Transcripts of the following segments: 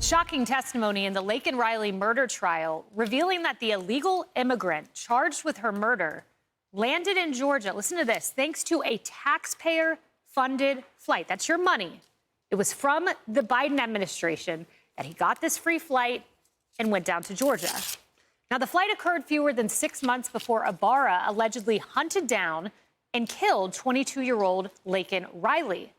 Shocking testimony in the Laken Riley murder trial revealing that the illegal immigrant charged with her murder landed in Georgia, listen to this, thanks to a taxpayer-funded flight. That's your money. It was from the Biden administration that he got this free flight and went down to Georgia. Now, the flight occurred fewer than 6 months before Ibarra allegedly hunted down and killed 22-year-old Laken Riley.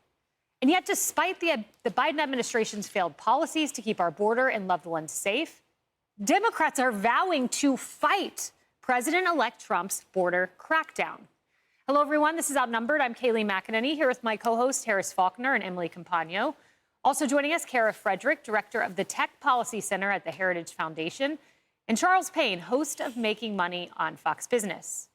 And yet, despite the Biden administration's failed policies to keep our border and loved ones safe, Democrats are vowing to fight President-elect Trump's border crackdown. Hello, everyone. This is Outnumbered. I'm Kayleigh McEnany here with my co-hosts Harris Faulkner and Emily Campagno. Also joining us, Kara Frederick, director of the Tech Policy Center at the Heritage Foundation, and Charles Payne, host of Making Money on Fox Business.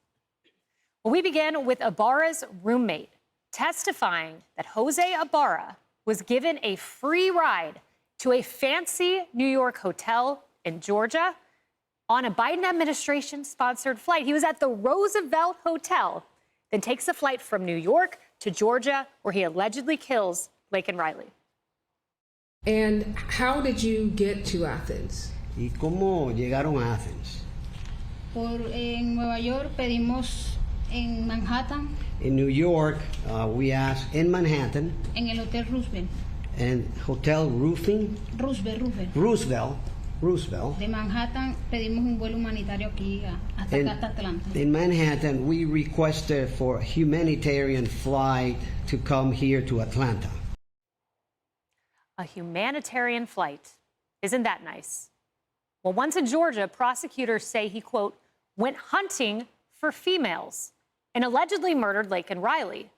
Well, we begin with Ibarra's roommate, testifying that Jose Ibarra was given a free ride to a fancy New York hotel in Georgia on a Biden administration-sponsored flight. He was at the Roosevelt Hotel, then takes a flight from New York to Georgia, where he allegedly kills Laken Riley. And how did you get to Athens? ¿Y cómo llegaron a Athens? En Nueva York pedimos en Manhattan. In New York, we asked in Manhattan. En el Hotel Roosevelt. And Hotel Roosevelt. De Manhattan pedimos un vuelo humanitario aquí hasta Atlanta. In Manhattan, we requested for a humanitarian flight to come here to Atlanta. A humanitarian flight. Isn't that nice? Well, once in Georgia, prosecutors say he, quote, went hunting for females and allegedly murdered Laken Riley.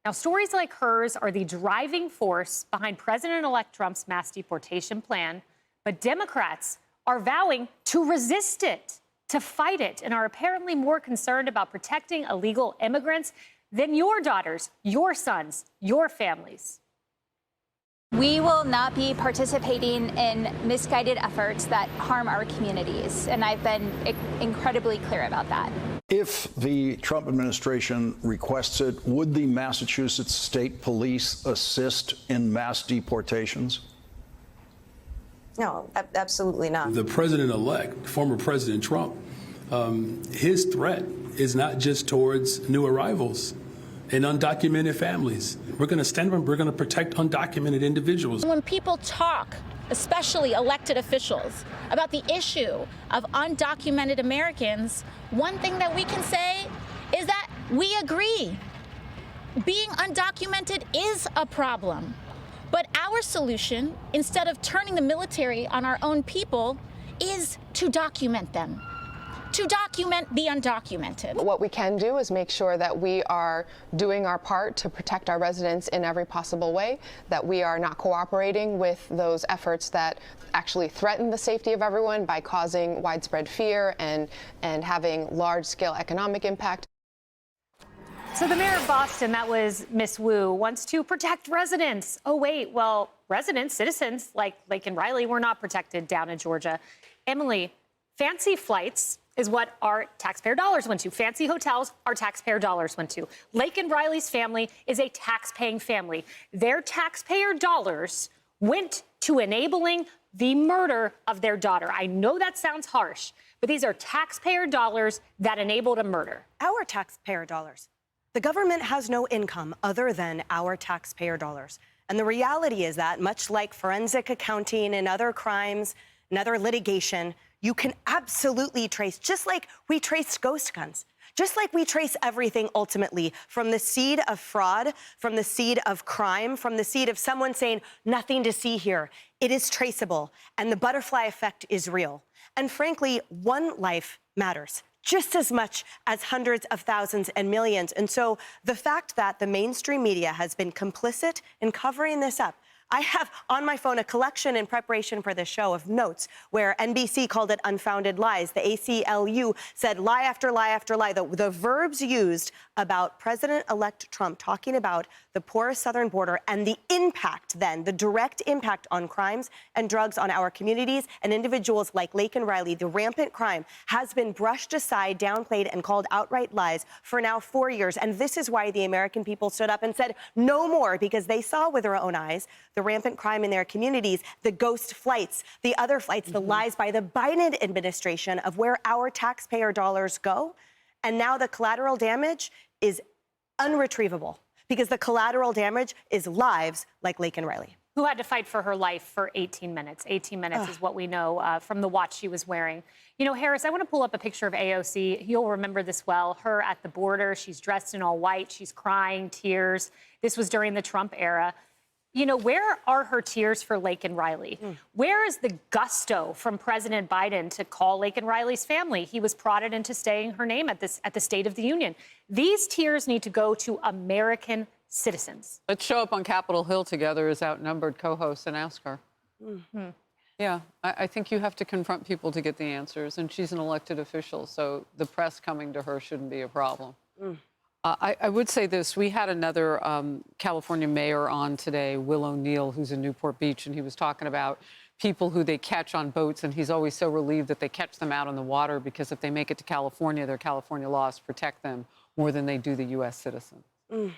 Now, stories like hers are the driving force behind President-elect Trump's mass deportation plan, but Democrats are vowing to resist it, to fight it, and are apparently more concerned about protecting illegal immigrants than your daughters, your sons, your families. We will not be participating in misguided efforts that harm our communities, and I've been incredibly clear about that. If the Trump administration requests it, would the Massachusetts State Police assist in mass deportations? No, absolutely not. The president-elect, former President Trump, his threat is not just towards new arrivals and undocumented families. We're going to stand up, we're going to protect undocumented individuals. When people talk, especially elected officials, about the issue of undocumented Americans, one thing that we can say is that we agree. Being undocumented is a problem. But our solution, instead of turning the military on our own people, is to document them. To document the undocumented. What we can do is make sure that we are doing our part to protect our residents in every possible way, that we are not cooperating with those efforts that actually threaten the safety of everyone by causing widespread fear and having large-scale economic impact. So the mayor of Boston, that was Miss Wu, wants to protect residents. Oh, wait, well, residents, citizens like Laken Riley were not protected down in Georgia. Emily, fancy flights is what our taxpayer dollars went to. Fancy hotels, our taxpayer dollars went to. Laken Riley's family is a tax-paying family. Their taxpayer dollars went to enabling the murder of their daughter. I know that sounds harsh, but these are taxpayer dollars that enabled a murder. Our taxpayer dollars. The government has no income other than our taxpayer dollars. And the reality is that, much like forensic accounting and other crimes and other litigation, you can absolutely trace, just like we traced ghost guns, just like we trace everything ultimately from the seed of fraud, from the seed of crime, from the seed of someone saying nothing to see here. It is traceable, and the butterfly effect is real. And frankly, one life matters just as much as hundreds of thousands and millions. And so the fact that the mainstream media has been complicit in covering this up, I have on my phone a collection in preparation for this show of notes where NBC called it unfounded lies. The ACLU said lie after lie after lie. The verbs used about President-elect Trump talking about the porous southern border and the impact then, the direct impact on crimes and drugs on our communities and individuals like Laken Riley, the rampant crime has been brushed aside, downplayed, and called outright lies for now 4 years. And this is why the American people stood up and said no more, because they saw with their own eyes the rampant crime in their communities, the ghost flights, the other flights, the lies by the Biden administration of where our taxpayer dollars go. And now the collateral damage is unretrievable because the collateral damage is lives like Laken Riley, who had to fight for her life for 18 minutes. 18 minutes is what we know from the watch she was wearing. You know, Harris, I want to pull up a picture of AOC. You'll remember this well. Her at the border. She's dressed in all white. She's crying, tears. This was during the Trump era. You know, where are her tears for Laken Riley? Where is the gusto from President Biden to call Laken Riley's family? He was prodded into saying her name at the State of the Union. These tears need to go to American citizens. Let's show up on Capitol Hill together as Outnumbered co-hosts and ask her. Yeah, I think you have to confront people to get the answers, and she's an elected official, so the press coming to her shouldn't be a problem. I would say this. We had another California mayor on today, Will O'Neill, who's in Newport Beach, and he was talking about people who they catch on boats, and he's always so relieved that they catch them out on the water because if they make it to California, their California laws protect them more than they do the U.S. citizen.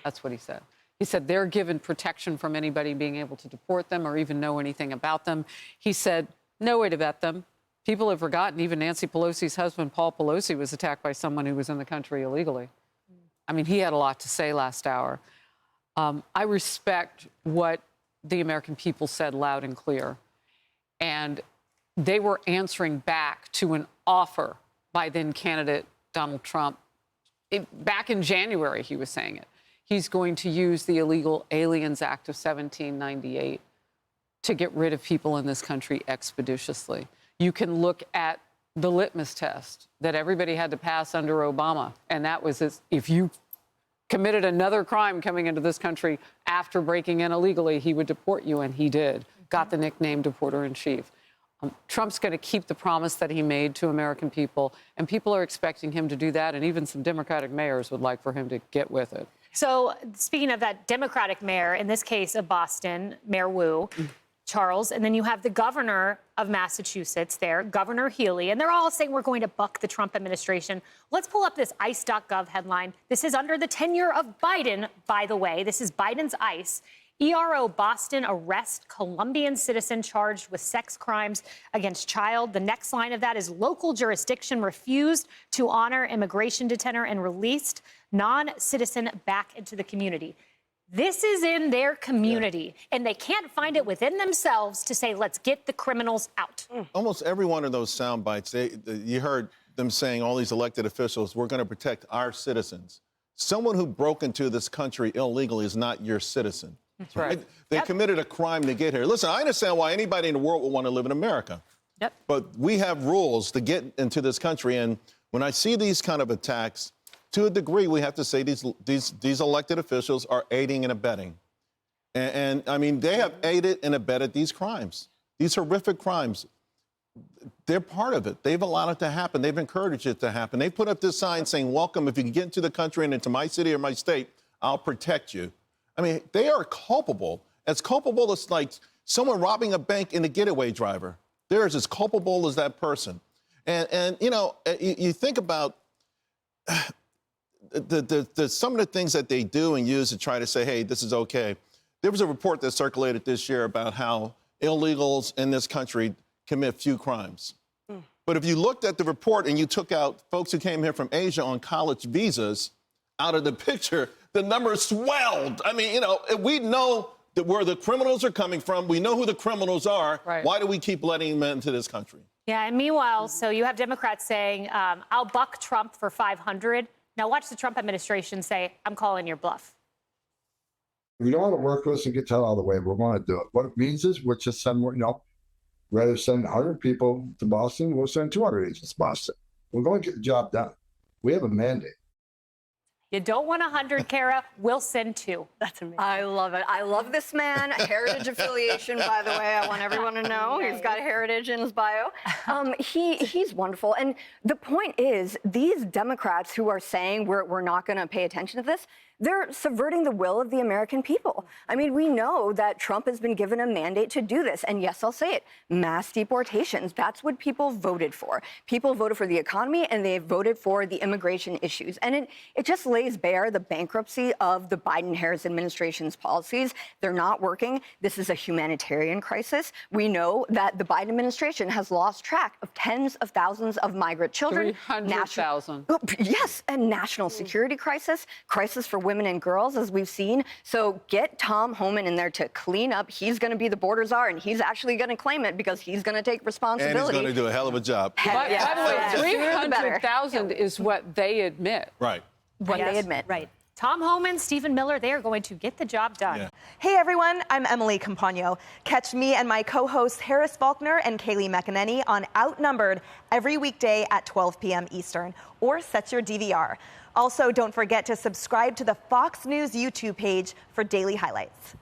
That's what he said. He said they're given protection from anybody being able to deport them or even know anything about them. He said, no way to vet them. People have forgotten even Nancy Pelosi's husband, Paul Pelosi, was attacked by someone who was in the country illegally. I mean, he had a lot to say last hour. I respect what the American people said loud and clear. And they were answering back to an offer by then candidate Donald Trump. Back in January, he was saying it. He's going to use the Illegal Aliens Act of 1798 to get rid of people in this country expeditiously. You can look at the litmus test that everybody had to pass under Obama, and that was if you committed another crime coming into this country after breaking in illegally, he would deport you, and he did. Got the nickname Deporter-in-Chief. Trump's going to keep the promise that he made to American people, and people are expecting him to do that, and even some Democratic mayors would like for him to get with it. So speaking of that Democratic mayor, in this case of Boston, Mayor Wu, Charles, and then you have the governor of Massachusetts there, Governor Healy, and they're all saying we're going to buck the Trump administration. Let's pull up this ICE.gov headline. This is under the tenure of Biden, by the way. This is Biden's ICE. ERO Boston arrest Colombian citizen charged with sex crimes against child. The next line of that is local jurisdiction refused to honor immigration detainer and released non-citizen back into the community. This is in their community, and they can't find it within themselves to say, let's get the criminals out. Almost every one of those sound bites, you heard them saying, all these elected officials, we're going to protect our citizens. Someone who broke into this country illegally is not your citizen. That's right. They committed a crime to get here. Listen, I understand why anybody in the world would want to live in America. Yep. But we have rules to get into this country. And when I see these kind of attacks, to a degree, we have to say these elected officials are aiding and abetting. And I mean, they have aided and abetted these crimes, these horrific crimes. They're part of it. They've allowed it to happen. They've encouraged it to happen. They put up this sign saying, welcome, if you can get into the country and into my city or my state, I'll protect you. I mean, they are culpable as like someone robbing a bank and a getaway driver. They're as culpable as that person. And you know, you think about some of the things that they do and use to try to say, hey, this is okay. There was a report that circulated this year about how illegals in this country commit few crimes. But if you looked at the report and you took out folks who came here from Asia on college visas out of the picture, the numbers swelled. I mean, you know, we know that where the criminals are coming from. We know who the criminals are. Right. Why do we keep letting them into this country? Yeah, and meanwhile, so you have Democrats saying, I'll buck Trump for 500. Now watch the Trump administration say, I'm calling your bluff. We don't want to work with us and get that out of the way. We want to do it. What it means is we'll just send more, you know, rather than send 100 people to Boston, we'll send 200 agents to Boston. We're going to get the job done. We have a mandate. You don't want 100, Kara. We'll send 2. That's amazing. I love it. I love this man. Heritage affiliation, by the way. I want everyone to know he's got a heritage in his bio. He's wonderful. And the point is, these Democrats who are saying we're not going to pay attention to this, they're subverting the will of the American people. I mean, we know that Trump has been given a mandate to do this. And yes, I'll say it, mass deportations. That's what people voted for. People voted for the economy and they voted for the immigration issues. And it just lays bare the bankruptcy of the Biden-Harris administration's policies. They're not working. This is a humanitarian crisis. We know that the Biden administration has lost track of tens of thousands of migrant children. 300,000. Yes, a national security crisis for women and girls, as we've seen. So get Tom Homan in there to clean up. He's going to be the border czar, and he's actually going to claim it because he's going to take responsibility. And he's going to do a hell of a job. By the way, 300,000 is what they admit. Right. What they admit. Right. Tom Homan, Stephen Miller, they are going to get the job done. Yeah. Hey everyone, I'm Emily Campagno. Catch me and my co-hosts Harris Faulkner and Kayleigh McEnany on Outnumbered every weekday at 12 p.m. Eastern, or set your DVR. Also, don't forget to subscribe to the Fox News YouTube page for daily highlights.